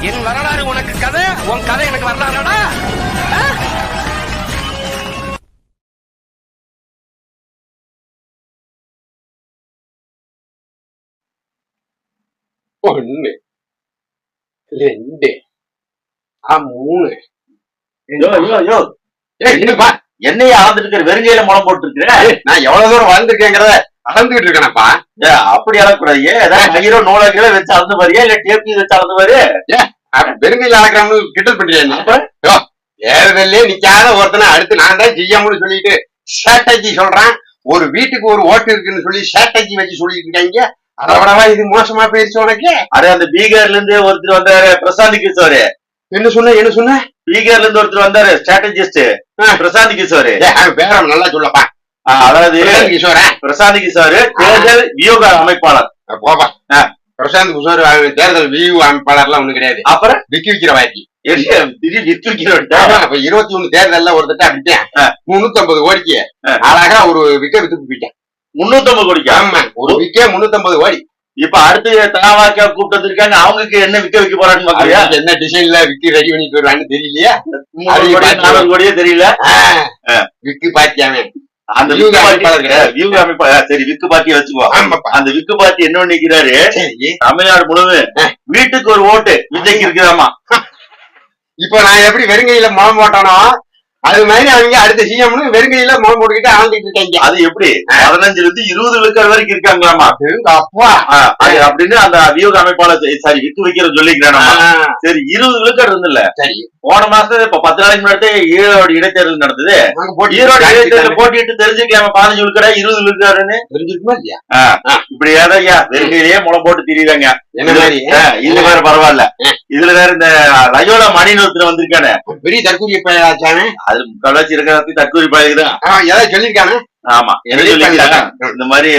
என் வரலாறு உனக்கு கதை, உன் கதை எனக்கு வரலாறுடா. ஒண்ணு, ரெண்டு, மூணு. என்னப்பா என்னைய அளந்துட்டு இருக்கிற வெறுங்கையில முளம் போட்டு இருக்கிறேன். நான் எவ்வளவு தூரம் வாழ்ந்துருக்கேங்கிறத அளந்துகிட்டு இருக்கேனப்பா. அப்படி அளக்கூடாது. ஏதாவது கயிறோ நூலகில வச்சு அளந்து பாரியா இல்ல டேப்பி வச்சு அளந்து பாரு. வெறுங்கையில அளக்குறாங்க கிண்டல் பண்றியா? தேர்தலே நிக்காத ஒருத்தனை அடுத்து நான் தான் செய்யாமனு சொல்லிட்டு ஸ்ட்ராட்டஜி சொல்றான். ஒரு வீட்டுக்கு ஒரு ஓட்டு இருக்குன்னு சொல்லி ஸ்ட்ராட்டஜி வச்சு சொல்லிட்டு இருக்காங்க. அதை விடவா இது மோசமா போயிருச்சு உனக்கு? அதே அந்த பீகார்ல இருந்து ஒருத்தர் வந்தாரு, பிரசாந்த் கிஷோர். என்ன சொன்ன? பீகார்ல இருந்து ஒருத்தர் வந்தாரு, ஸ்ட்ராட்டஜிஸ்ட் பிரசாந்த் கிஷோர். பேர நல்லா சொல்லப்பா. அதாவது கிஷோர பிரசாந்த் கிஷோர் தேர்தல் வியூக அமைப்பாளர். போப்பா, பிரசாந்த் கிஷோர் தேர்தல் வியூ அமைப்பாளர் எல்லாம் ஒண்ணு கிடையாது. அப்புறம் விக்கி விக்கிற வாக்கி வித்து வைக்கிறோம். 21 தேர்தல்ல ஒரு தட்டை அப்படிட்டேன். 350 கோடிக்கு அழகா ஒரு விக்க வித்து போயிட்டேன். 350 கோடிக்கு? ஆமா, ஒரு விக்கே 350 கோடி. இப்ப அடுத்து தனாவாக்கா கூப்பிட்டு வந்திருக்காங்க. அவங்களுக்கு என்ன விக்க வைக்க போறான்னு பாக்குறியா? என்ன டிசைன்ல விக்கி ரெடி பண்ணிட்டு வருவான்னு தெரியலையா? 400 கோடியே தெரியல. விக்கு பாத்தியாமே அந்த வியூக அமைப்பாளர். சரி, விக்கு பாட்டியை வச்சுக்கோ. அந்த விக்கு பாட்டி என்ன நினைக்கிறாரு, தமிழ்நாடு முழுவதும் வீட்டுக்கு ஒரு ஓட்டு விஜய்க்கு இருக்குதாமா. இப்ப நான் எப்படி வெறுங்கையில முகம் போட்டானோ அது மாதிரி அவங்க அடுத்த சிஎம்னு வெறுங்கையில முகம் போட்டுக்கிட்டு ஆழ்ந்துட்டு இருக்காங்க. அது எப்படி 15 இருந்து 20 விழுக்காடு வரைக்கும் இருக்காங்களாமா. அப்பா அப்படின்னு அந்த வியூக அமைப்பாளர் சாரி விக்கு வைக்கிற சொல்லிக்கிறானா. சரி, 20 விழுக்காடு இருந்துல்ல. சரி, போன மாசம் இப்ப 10 நாளைக்கு முன்னாடி ஈரோடு இடைத்தேர்தல் நடந்தது. ஈரோடு இடைத்தேர்தல் போட்டிட்டு தெரிஞ்சுக்கலாம 15 விழுக்காடா 20 விழுக்காடுன்னு தெரிஞ்சுக்குமா இல்லையா? இப்படி ஏதாய்யா வெறுங்கையிலேயே முளம் போட்டு திரியுறாங்க. என்ன மாதிரி இது வேற பரவாயில்ல. இதுல வேற இந்த லயோலா மணிநூத்துல வந்திருக்கானே, பெரிய தற்கூரிய பயிராச்சானே. அது முக்கால்வாசி இருக்கிறது தற்கூரி பயிர்தான். ஏதாவது சொல்லிருக்கானே. ஆமா, என்ன சொல்லிருக்காங்க, இந்த மாதிரி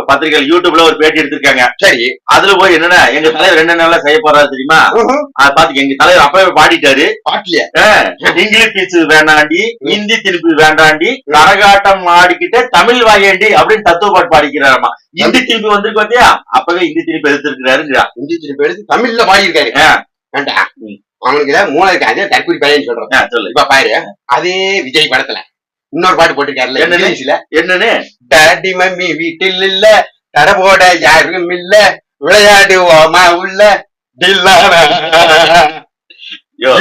பத்திரிகை யூடியூப்ல ஒரு பேட்டி எடுத்திருக்காங்க. சரி, அதுல போய் என்னன்னா எங்க தலைவர் என்ன நல்லா செய்ய போறாரு தெரியுமா? பாத்துக்க, எங்க தலைவர் அப்பவே பாடிட்டாரு. பாட்டியா? இங்கிலீஷ் பீச்சு வேண்டாண்டி, ஹிந்தி திருப்பி வேண்டாண்டி, கரகாட்டம் ஆடிக்கிட்ட தமிழ் வாயேண்டி அப்படின்னு தத்துவ பாட்டு பாடிக்கிறாராமா. ஹிந்தி திருப்பி வந்திருக்கு பாத்தியா? அப்பவே ஹிந்தி திருப்பி எடுத்திருக்கிறாரு. ஹிந்தி திருப்பி எடுத்து தமிழ்ல பாடியிருக்காரு. அவனுக்கு மூளை இருக்கு. அதே தற்கூரி பையன் சொல்றேன். சொல்லு. இப்ப பாரு, அதே விஜய் படத்துல இன்னொரு பாட்டு போட்டிருக்காருல்ல, என்னன்னு, டாடி மம்மி வீட்டில் இல்ல, தரபோட யாரும் இல்ல, விளையாடுவோமா உள்ள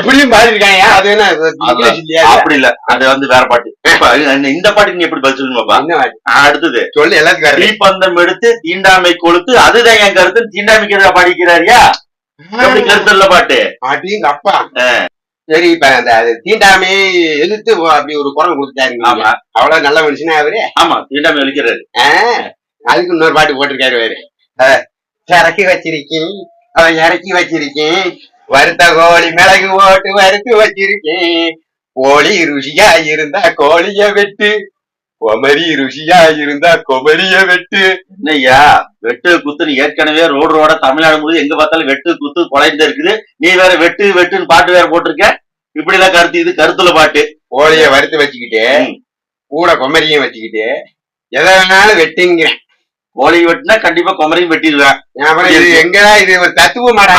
இப்படியும் பாடிருக்காங்க. அது என்ன அப்படி இல்ல, அது வந்து வேற பாட்டு. இந்த பாட்டுக்கு நீ எப்படி பதில் சொல்லணுமாப்பா? அடுத்தது சொல்லு. எல்லாத்துக்கும் தீப்பந்தம் எடுத்து தீண்டாமை கொளுத்து, அதுதான் என் கருத்து. தீண்டாமைக்கு எதிராக பாடிக்கிறாரியா? எப்படி கருத்து பாட்டு? அப்படிங்க அப்பா. சரி, இப்ப அந்த தீண்டாமை எதிர்த்து அப்படி ஒரு குரல் கொடுத்துட்டாருங்க. ஆமா, அவ்வளவு நல்ல மனுஷனா அவரு. ஆமா, தீண்டாமை ஒழிக்கிறாரு. அதுக்கு இன்னொரு பாட்டு போட்டிருக்காரு அவரு. இறக்கி வச்சிருக்கேன், அவன் இறக்கி வச்சிருக்கேன், வறுத்த கோழி மிளகு போட்டு வறுத்து வச்சிருக்கேன், கோழி ருசியா இருந்தா கோழிய வெட்டு, கொமரி ருசியா இருந்தா கொமரிய வெட்டு. என்னய்யா வெட்டு குத்துன்னு ஏற்கனவே ரோட தமிழ்நாடு முழுவதும் எங்க பார்த்தாலும் வெட்டு குத்து கொலைந்து இருக்குது. நீ வேற வெட்டு வெட்டுன்னு பாட்டு வேற போட்டிருக்க. இப்படி எல்லாம் கருத்து, இது கருத்துல பாட்டு. கோழிய வறுத்து வச்சுக்கிட்டு கூட கொமரியும் வச்சுக்கிட்டு எதை வேணாலும் வெட்டுங்கிறேன். கோழி வெட்டினா கண்டிப்பா கொமரையும் வெட்டிடுவேன். இது எங்கடா இது ஒரு தத்துவமாடா?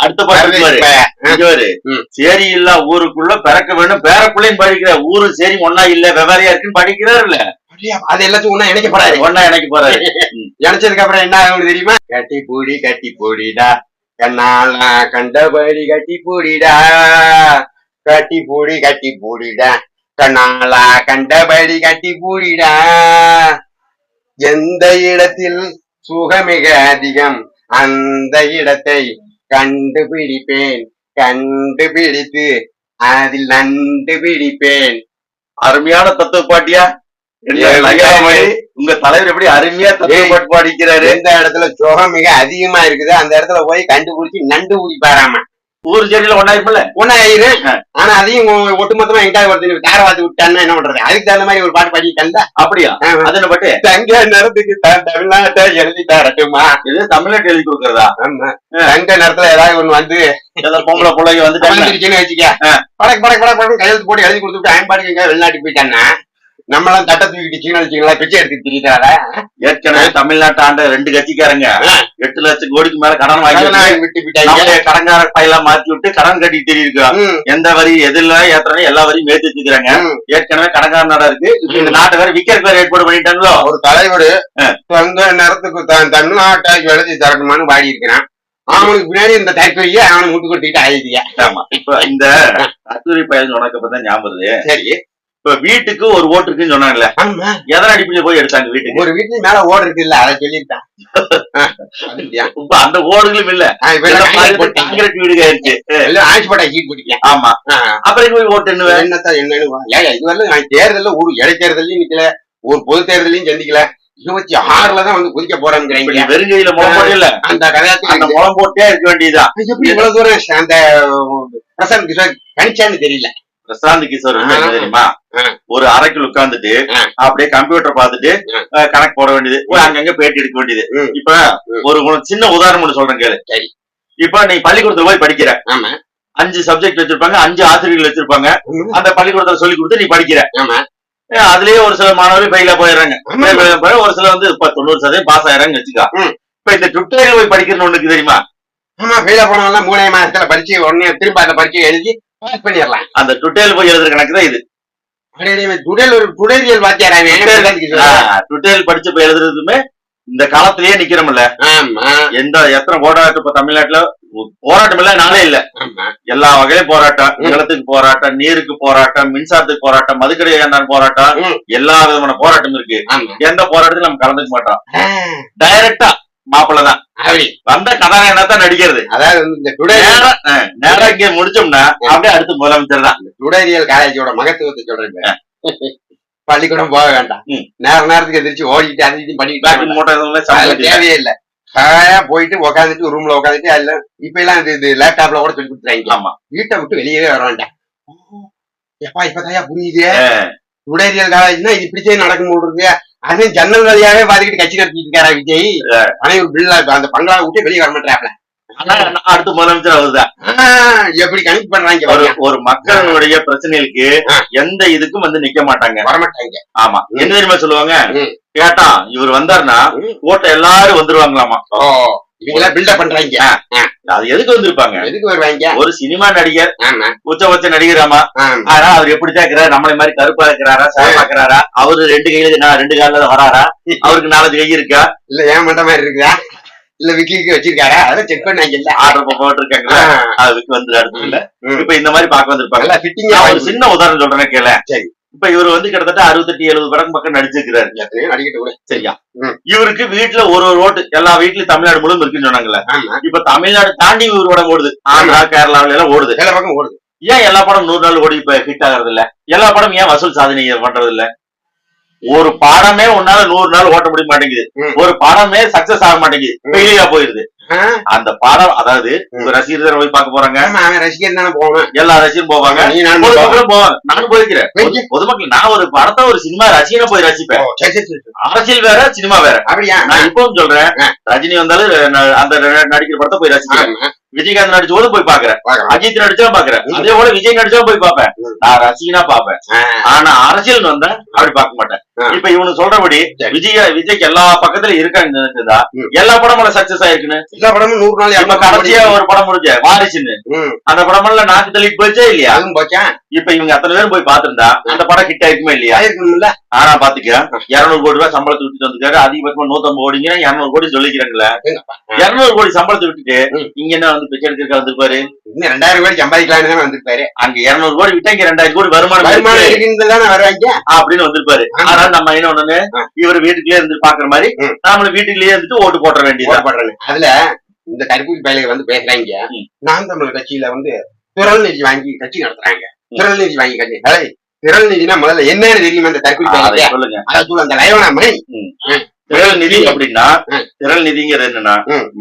அடுத்த பாட்டு, சேரி இல்ல ஊருக்குள்ள பிறக்க வேணும் பேரக்குள்ளையும் படிக்கிற, ஊரு சேரி ஒன்னா இல்ல வெவ்வேறையா இருக்குன்னு படிக்கிறாரு இல்ல. அது எல்லாத்தையும் ஒன்னா இணைக்க போறாரு. ஒன்னா இணைக்க போறாரு. இணைச்சதுக்கு அப்புறம் என்ன ஆகும் தெரியுமா? கட்டி பூடிடா கண்ணால கண்டபடி கட்டி பூடிடா, கட்டி பூடிடா கண்ணால கண்டபடி கட்டி பூடிடா, எந்த இடத்தில் சுகமிக அதிகம் அந்த இடத்தை கண்டுபிடிப்பேன், கண்டுபிடித்து அதில் நண்டு பிடிப்பேன். அருமையான தத்துவ பாட்டியா உங்க தலைவர் எப்படி அருமையா தத்துவ பாட்டு பாடிக்கிறாரு. எந்த இடத்துல சுகம் மிக அதிகமா இருக்குது அந்த இடத்துல போய் கண்டுபிடிச்சு நண்டு பிடிப்பாராம. ஊரு செடியில ஒன்னாயிருப்பல ஒன்னாயிரு. ஆனா அதையும் ஒட்டுமொத்தமா எங்கிட்ட ஒருத்தர் கார வாத்து விட்டான்னு என்ன பண்றது? அதுக்கு தகுந்த மாதிரி ஒரு பாட்டு பாடிட்டாங்க. அப்படியா? அது என்ன பாட்டு? தங்க நேரத்துக்கு தமிழ்நாட்டை எழுதி தரட்டுமா? இது தமிழ்நாட்டு எழுதி கொடுக்கறதா? ஆமா, தங்க நேரத்துல ஏதாவது ஒண்ணு வந்து பொம்பளை பிள்ளைங்க வந்து வச்சுக்க படக்கு கையெழுத்து போட்டு எழுதி கொடுத்துட்டு அயன்பாட்டுக்கு எங்க வெளிநாட்டுக்கு போயிட்டான்னா நம்மளாம் தட்டை தூக்கிட்டு சீனா பிச்சை எடுத்துட்டு தெரியுதாடா. ஏற்கனவே தமிழ்நாட்டு ஆண்ட 2 கட்சிக்காரங்க 8 லட்சம் கோடிக்கு மேல கடன் வாங்கி விட்டு விட்டாங்க. கடன்கார பையெல்லாம் மாத்தி விட்டு கடன் கட்டிட்டு தெரியிருக்கா. எந்த வரி எதுல ஏத்துறாங்க எல்லா வரியும் ஏத்தி வச்சுக்கிறாங்க. ஏற்கனவே கடன்கார நாடா இருக்கு. இந்த நாட்டை வேற விக்கிறதுக்கு வேற ஏற்பாடு பண்ணிட்டாங்களோ. ஒரு தலைவர் சொந்த நேரத்துக்கு தமிழ்நாட்டாக்கு எழுதி தரணுமான்னு வாடி இருக்கிறான். அவனுக்கு பின்னாடி இந்த தற்கொலையை அவனை முட்டு கொடுத்துக்கிட்டு ஆயிடுயா. ஆமா, இப்ப இந்த கத்தூரி பயல் உனக்கப்பதான் ஞாபகம் வருது. சரி, இப்ப வீட்டுக்கு ஒரு ஓட்டு இருக்குன்னு சொன்னாங்கல்ல, எதனா அடிப்படையில போய் எடுத்தாங்க வீட்டுக்கு? ஒரு வீட்டுல மேல ஓடு இருக்கு இல்ல, அதை சொல்லிட்டான். இப்ப அந்த ஓடுகளும் இல்ல, காங்கிரீட் வீடு ஆயிடுச்சு. ஆட்சி போட்டா சீட் போட்டிருக்கேன். ஆமா, அப்புறம் போய் ஓட்டு என்னத்தான் என்னன்னு இது வரல. நான் தேர்தல ஒரு இடைத்தேர்தலையும் நிக்கல, ஒரு பொது தேர்தலையும் சந்திக்கல. 26 தான் வந்து குதிக்க போறாங்க. வெறுங்கையில முளம் போட்டு இல்ல, அந்த கதையாத்துல அந்த முளம் போட்டே இருக்க வேண்டியதுதான். எப்படி இவ்வளவு தூரம் அந்த பிரசாந்த் கிஷோர் கணிச்சான்னு தெரியல. பிரசாந்த் கிஷோர் தெரியுமா, ஒரு அறைக்குள் உட்கார்ந்துட்டு அப்படியே கம்ப்யூட்டர் பார்த்துட்டு கணக்கு போட வேண்டியது, அங்கங்க பேட்டி எடுக்க வேண்டியது. இப்ப ஒரு சின்ன உதாரணம் சொல்றேன் கேளு. இப்ப நீ பள்ளிக்கூடத்துல போய் படிக்கிற, 5 சப்ஜெக்ட் வச்சிருப்பாங்க, 5 ஆசிரியர்கள் வச்சிருப்பாங்க. அந்த பள்ளிக்கூடத்துல சொல்லி கொடுத்து நீ படிக்கிற. அதுலயே ஒரு சில மாணவர்கள் ஃபெயிலா போயிடுறாங்க. ஒரு சில வந்து 90% பாஸ் ஆயிடுறாங்க வச்சுக்கா. இப்ப இந்த டுட்டோரியல் போய் படிக்கிறது ஒண்ணுக்கு தெரியுமா? ஆமா, ஃபெயிலா போனவங்க 3 மாசத்துல படிச்சு உடனே திரும்ப அந்த பரீட்சை எழுதி பாஸ் பண்ணிடலாம். அந்த டுட்டோரியல் போய் எழுதுற கணக்கு தான் இது. டுடோரியல் வாத்தியாராங்க. டுட்டோரியல் படிச்சு போய் எழுதுறதுமே இந்த காலத்திலேயே நிக்கிறோம்ல. எத்தனை போராட்டம் இப்ப தமிழ்நாட்டுல போராட்டம் இல்ல நாளே இல்ல. எல்லா வகையிலும் போராட்டம், நிலத்துக்கு போராட்டம், நீருக்கு போராட்டம், மின்சாரத்துக்கு போராட்டம், மதுக்கடை போராட்டம், எல்லா விதமான போராட்டம் இருக்கு. எந்த போராட்டத்தையும் நம்ம கலந்துக்க மாட்டோம். டைரக்டா மாப்பிள்ளதான் வந்த கதாநாயகனா தான் நடிக்கிறது. அதாவது நேரம் இங்க முடிச்சோம்னா அப்படியே அடுத்து முதலமைச்சர் தான். டுடோரியல் காலேஜோட மகத்துவத்தை சொல்றேன். பள்ளிக்கூடம் போக வேண்டாம், நேரத்துக்கு எதிர்த்து ஓடிட்டு அதையும் பண்ணிட்டு தேவையே இல்லை. போயிட்டு உட்காந்துட்டு ரூம்ல உட்காந்துட்டு அதுல இப்ப எல்லாம் இது லேப்டாப்ல கூட சொல்லி கொடுத்துறாங்க. ஆமா, வீட்டை விட்டு வெளியவே வர வேண்டாம். எப்பா இப்பதாயா புரியுது, டுடோரியல் காலேஜ்னா இது இப்படிச்சே நடக்கும் போடுறது. அது ஜன்னல் வழியாவே பாத்துக்கிட்டு கட்சி நடத்திட்டு இருக்காரா விஜய். ஆனா ஒரு பில்லா அந்த பங்களா விட்டு வெளியே வர மாட்டாப்ல. அடுத்து முதலமைச்சர் அவர்தான். எப்படி கனெக்ட் பண்றாங்க? ஒரு மக்களுடைய பிரச்சனைகளுக்கு எந்த இதுக்கும் வந்து நிக்க மாட்டாங்க, வரமாட்டாங்க. ஆமா, என்ன தெரியுமா சொல்லுவாங்க, கேட்டா இவர் வந்தாருன்னா ஓட்ட எல்லாரும் வந்துருவாங்களாமா. இவங்களா பில்டப் பண்றாங்க. அது எதுக்கு வந்திருப்பாங்க? எதுக்கு வருவாங்க? ஒரு சினிமா நடிகர், உச்சபட்ச நடிகராமா. ஆனா அவர் எப்படிதான் இருக்கிறாரு, நம்மளை மாதிரி கருப்பா இருக்கிறாரா, சேவாக்குறாரா, அவரு 2 கையில 2 கால வராரா, அவருக்கு 4 கை இருக்கா, இல்ல ஏன் மண்ட மாதிரி இருக்கா, இல்ல விக்கிக்கு வச்சிருக்காரா, அதெல்லாம் செக் பண்ணாங்க. ஆர்டர் போட்டு இருக்காங்களா, அது விக்கி வந்து அடுத்து இல்ல. இப்ப இந்த மாதிரி பாக்க வந்திருப்பாங்க. ஒரு சின்ன உதாரணம் சொல்றேன் கேள. சரி, இப்ப இவர் வந்து கிட்டத்தட்ட 68-70 படம் பக்கம் நடிச்சிருக்கிறாரு. சரியா, இவருக்கு வீட்டுல ஒரு ஓட்டு எல்லா வீட்லயும் தமிழ்நாடு முழுவதும் இருக்குன்னு சொன்னாங்கல்ல. இப்ப தமிழ்நாடு தாண்டி இவரோட ஓடுது, ஆந்திரா கேரளாவில எல்லாம் ஓடுது, எல்லா பக்கம் ஓடுது. ஏன் எல்லா படம் 100 நாள் ஓடி இப்ப ஹிட் ஆகிறது இல்ல? எல்லா படம் ஏன் வசூல் சாதனை பண்றது இல்ல? ஒரு படமே உன்னால 100 நாள் ஓட்ட முடிய மாட்டேங்குது, ஒரு படமே சக்சஸ் ஆக மாட்டேங்குது, ஃபெயிலியா போயிருது. அந்த படம், அதாவது உங்க ரசிகர் போய் பார்க்க போறாங்க, ரசிகர் தானே போகணும், எல்லா ரசிகரும் போவாங்க, பொதுமக்களும் போவாங்க, நானும் போயிருக்கிறேன். பொதுமக்கள் நான் ஒரு படத்தை ஒரு சினிமா ரசிகனை போய் ரசிப்பேன். அரசியல் வேற சினிமா வேற. அப்படியா? நான் இப்பவும் சொல்றேன், ரஜினி வந்தாலும் அந்த நடிக்கிற படத்தை போய் ரசிக்கிறேன், விஜயகாந்த் நடிச்சோடு போய் பாக்குறேன், அஜித் நடிச்சா பாக்குறேன், அதே போல விஜய் நடிச்சா போய் பாப்பேன். நான் ரசிகனா பாப்பேன், ஆனா அரசியல் வந்தா அப்படி பார்க்க மாட்டேன். இப்ப இவனு சொல்றபடி விஜய்க்கு எல்லா பக்கத்துல இருக்கான்னு நினைச்சதா எல்லா படமும் சக்சஸ் ஆயிருக்குன்னு. எல்லா படமும் 100 நாள். இப்ப கடைசியா ஒரு படம் முடிச்ச வாரிசுன்னு, அந்த படம் எல்லாம் நாக்கு தள்ளிட்டு போச்சே இல்லையா? இப்ப இவங்க அத்தனை பேரும் போய் பாத்துருந்தா அந்த படம் ஹிட் ஆயிருக்குமே இல்லையா? ஆனா பாத்துக்க 200 கோடி ரூபாய் சம்பளத்தை விட்டுட்டு வந்துருக்காரு. அதிகபட்சமா 150 கோடிங்க 200 கோடி சொல்லிக்கிறாங்களா? 200 கோடி சம்பளத்தை விட்டுட்டு இங்க என்ன வந்து பிச்சை எடுக்க வந்திருப்பாரு? இன்னும் 2000 கோடி சம்பாதிக்கலாம்னு தானே வந்திருப்பாரு. அங்க 200 கோடி விட்டா இங்க 2000 கோடி வருமானம் வருவாங்க அப்படின்னு வந்திருப்பாரு. ஆனா நம்ம என்ன ஒண்ணு, இவர் வீட்டுக்குள்ளே இருந்து பாக்குற மாதிரி நாமளும் வீட்டுக்குள்ளேயே இருந்துட்டு ஓட்டு போட்ட வேண்டியது. அதுல இந்த கருப்பூர் பயிலுக்கு வந்து பேசுறாங்க, நாம் தமிழர் கட்சியில வந்து திரள் நிதி வாங்கி கட்சி நடத்துறாங்க. திரள் நிதி வாங்கி கட்சி, திரள் நிதினா முதல்ல என்னன்னு தெரியுமா? அந்த கருப்பூர் பயில சொல்லுங்க. அதாவது அந்த லயவனா மணி திரள் நிதி அப்படின்னா, திரள் நிதிங்கிறது என்னன்னா,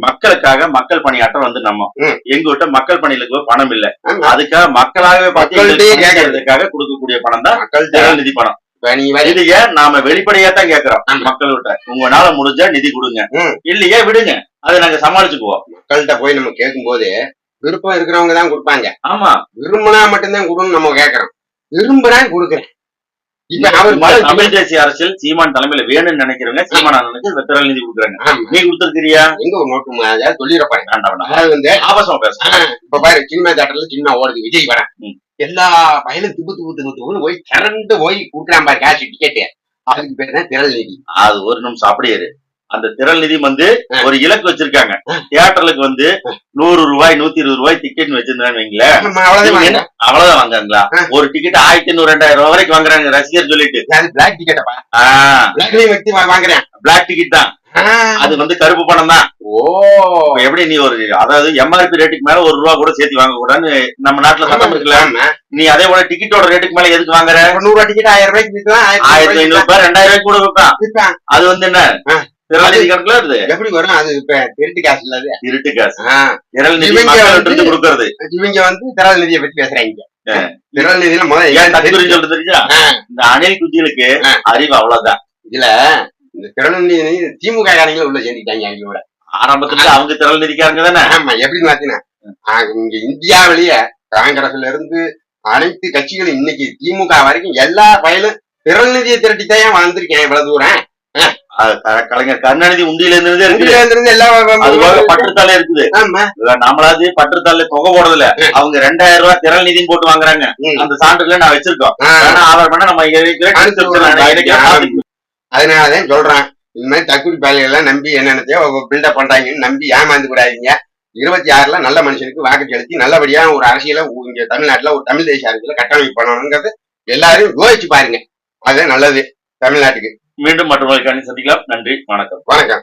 மக்களுக்காக மக்கள் பணியாற்ற வந்து நம்ம எங்க விட்ட மக்கள் பணிகளுக்கு பணம் இல்ல, அதுக்காக மக்களாகவே பார்த்து கொடுக்கக்கூடிய பணம் தான் மக்கள் திரள் நிதி பணம். இதைய நாம வெளிப்படையா தான் கேட்கிறோம் மக்கள்கிட்ட, உங்களால முடிஞ்சா நிதி கொடுங்க, இல்லையே விடுங்க, அதை நாங்க சமாளிச்சுக்குவோம். மக்கள்கிட்ட போய் நம்ம கேட்கும் போது விருப்பம் இருக்கிறவங்க தான் கொடுப்பாங்க. ஆமா, விரும்பினா மட்டும்தான் கொடுன்னு நம்ம கேட்கறோம். விரும்புறேன் கொடுக்குறேன், இப்ப அவர் தமிழ் தேசிய அரசியல் சீமான் தலைமையில வேணும்னு நினைக்கிறவங்க சீமான் அண்ணனுக்கு திரள் நிதி கொடுக்குறாங்க. நீ கொடுத்துருக்கிறியா? எங்க ஒரு நோட்டு சொல்லிடப்பாரு. வேண்டாம் அதாவது வந்து ஆபாசமா பேச. இப்ப பாரு சினிமா தேட்டர்ல சினிமா ஓடுது விஜய் வரேன் எல்லா பயிலும் திப்பு போய் திரண்டு போய் கொடுக்குறான் பாரு காசு டிக்கெட்டு. அதுக்கு பேர் தான் திரள் நிதி. அது ஒரு நிமிஷம் அப்படியே அந்த திரள் நிதி வந்து ஒரு இலக்கு வச்சிருக்காங்க. தியேட்டருக்கு வந்து 100 ரூபாய் 120 ரூபாய் டிக்கெட் வச்சிருந்தாங்க வைங்களேன், அவ்வளவுதான் வாங்குறாங்களா? ஒரு டிக்கெட் 1500 2000 ரூபாய் வரைக்கும் வாங்குறாங்க ரசிகர் சொல்லிட்டு. பிளாக் டிக்கெட்டப்பா, வாங்குறேன் பிளாக் டிக்கெட் தான். அது வந்து கருப்பு பணம் தான். ஓ எப்படி நீ ஒரு அதாவது எம்ஆர்பி ரேட்டுக்கு மேல 1 ரூபா கூட சேர்த்து வாங்க கூடாதுன்னு நம்ம நாட்டுல சட்டம் இருக்குல்ல. நீ அதே போல டிக்கெட்டோட ரேட்டுக்கு மேல எதுக்கு வாங்குற? 100 ரூபாய் டிக்கெட் 1000 ரூபாய்க்கு விற்கலாம், 1500 ரூபாய் 2000 ரூபாய்க்கு கூட விற்பான். அது வந்து என்ன திரள் நிதி கணக்குல இருக்கு? எப்படி வரும் அது? இப்ப திருட்டு காசு இல்ல, அது திருட்டு காசு. திரள் நிதி கொடுக்கறது. இவங்க வந்து திரள் நிதியை பத்தி பேசுறாங்க. திரள் நிதியில முதல்ல சொல்றது தெரிஞ்சா இந்த அணில் குஞ்சுகளுக்கு அறிவு அவ்வளவுதான். இதுல இந்த திரள் நிதி திமுக காரங்களும் உள்ள சேர்ந்துட்டாங்க. அவங்களோட ஆரம்பத்துல அவங்க திரள் நிதிக்காரங்க தானே. ஆமா, எப்படின்னு பாத்தீங்கன்னா இங்க இந்தியாவிலேயே காங்கிரஸ்ல இருந்து அனைத்து கட்சிகளும் இன்னைக்கு திமுக வரைக்கும் எல்லா பயலும் திரள் நிதியை திரட்டித்தான் வந்திருக்கேன் இவ்வளவு தூரம். கலைஞர் கருணாநிதி உண்டியில இருந்ததே இருக்கு, எல்லாம் பற்றுத்தாளே இருக்குது. நம்மளாவது பற்றுத்தாள தொகை போடுறதுல அவங்க 2000 ரூபாய் திரள் நிதின்னு போட்டு வாங்குறாங்க. அந்த சான்றுல நான் வச்சிருக்கோம். ஆதார் பண்ண நம்ம அதனாலதான் சொல்றேன், இந்த மாதிரி தக்குடி பாலையெல்லாம் நம்பி என்னென்னத்தையோ பில்டப் பண்றாங்கன்னு நம்பி ஏமாந்து கூடாதீங்க. 26ல நல்ல மனுஷனுக்கு வாக்கு செலுத்தி நல்லபடியா ஒரு அரசியல இங்க தமிழ்நாட்டுல ஒரு தமிழ் தேசிய அரசியல கட்டமைப்பு பண்ணணுங்கிறது எல்லாரும் யோசிச்சு பாருங்க. அது நல்லது தமிழ்நாட்டுக்கு. மீண்டும் மற்றொரு சந்திக்கலாம். நன்றி, வணக்கம். வணக்கம்.